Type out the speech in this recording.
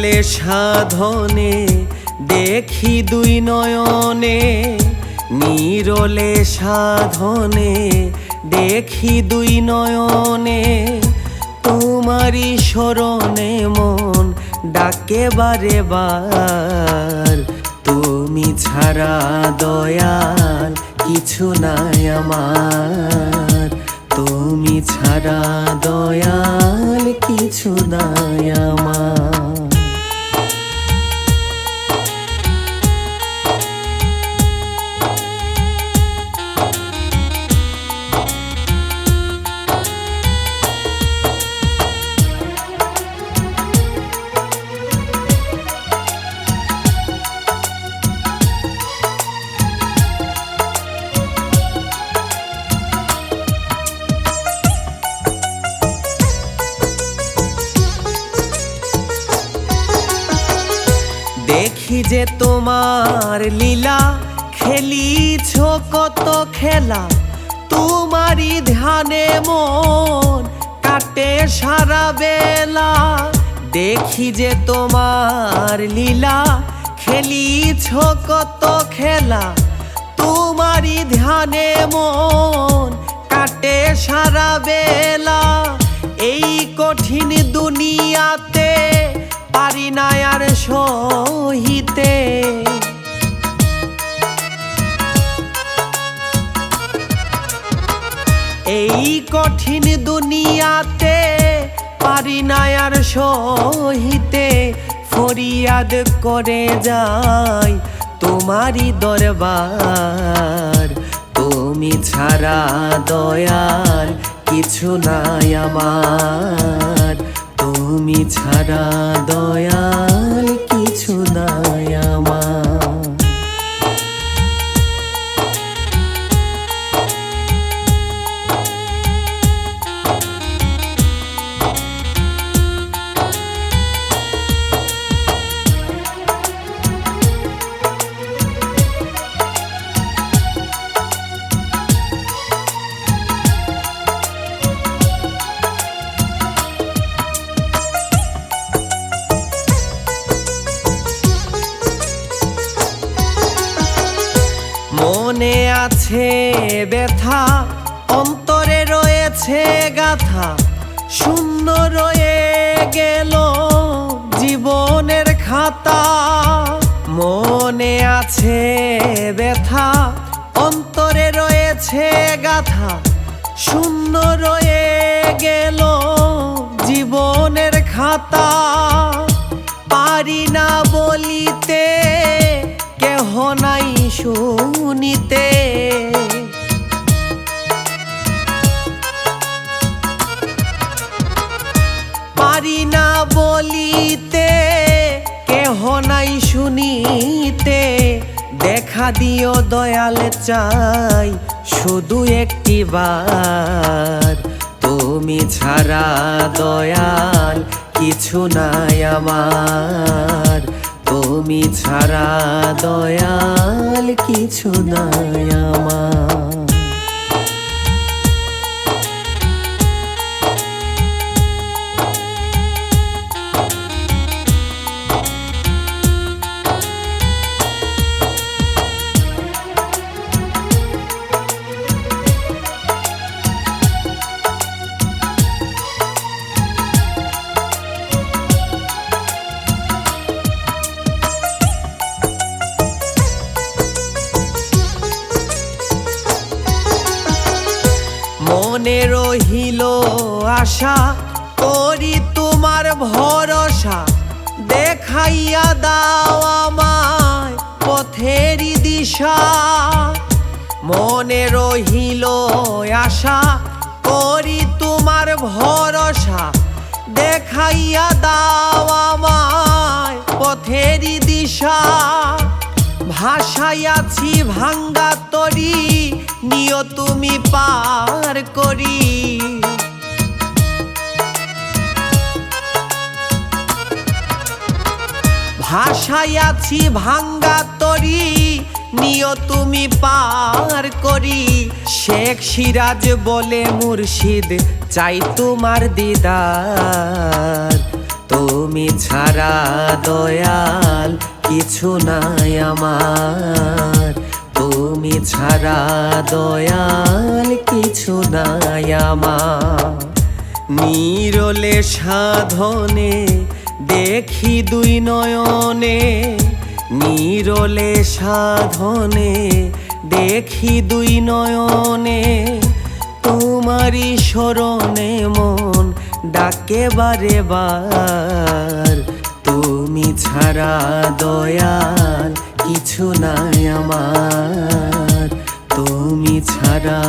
নিরলে সাধনে দেখি দুই নয়নে, নিরলে সাধনে দেখি দুই নয়নে, তোমারই শরণে মন ডাকে বারে বার। তুমি ছাড়া দয়াল কিছু নাই আমার, তুমি ছাড়া দয়াল কিছু নাই আমার। দেখি যে তোমার লীলা, খেলিছ কত খেলা, তোমারই ধ্যানে মন কাটে সারা বেলা। দেখি যে তোমার লীলা, খেলিছ কত খেলা, তোমারই ধ্যানে মন কাটে সারা বেলা। এই কঠিন দুনিয়াতে পারি না আর সহিতে, এই কঠিন দুনিয়াতে পারি না আর সহিতে। ফরিয়াদ করে যাই তোমারই দরবার, তুমি ছাড়া দয়াল কিছু নাই আমার, তুমি ছাড়া দয়াল কিছু নাই আমার। মনে আছে ব্যথা, অন্তরে রয়েছে গাথা, শূন্য রয়ে গেল জীবনের খাতা। মনে আছে ব্যথা, অন্তরে রয়েছে গাথা, শূন্য রয়ে গেল জীবনের খাতা। পারি না বলিতে, কেহ নাই শুনিতে, পারি না বলিতে, কেহ নাই শুনিতে। দেখা দিও দয়াল চাই শুধু একটি বার, তুমি ছাড়া দয়াল কিছু নাই আমার, তুমি ছাড়া দয়াল কিছু নাই আমার। মনে রহিল আশা, করি তোমার ভরসা, দেখাইয়া দাও আমায় পথেরই দিশা। মনে রহিল আশা, করি তোমার ভরসা, দেখাইয়া দাও আমায় পথেরই দিশা। ভাসাইয়াছি ভাঙ্গা তরি, নিও তুমি পার করি। ভাসাইয়াছি ভাঙ্গা তরি, নিও তুমি পার করি। শেখ সিরাজ বলে মুর্শিদ চাই তোমার দিদার, তুমি ছাড়া দয়াল কিছু নাই আমার, তুমি ছাড়া দয়াল কিছু নাই আমার। নিরলে সাধনে দেখি দুই নয়নে, নিরলে সাধনে দেখি দুই নয়নে, তোমারই শরণে মন ডাকে বারে বার। তুমি ছাড়া দয়াল কিছু নাই আমার, তুমি ছাড়া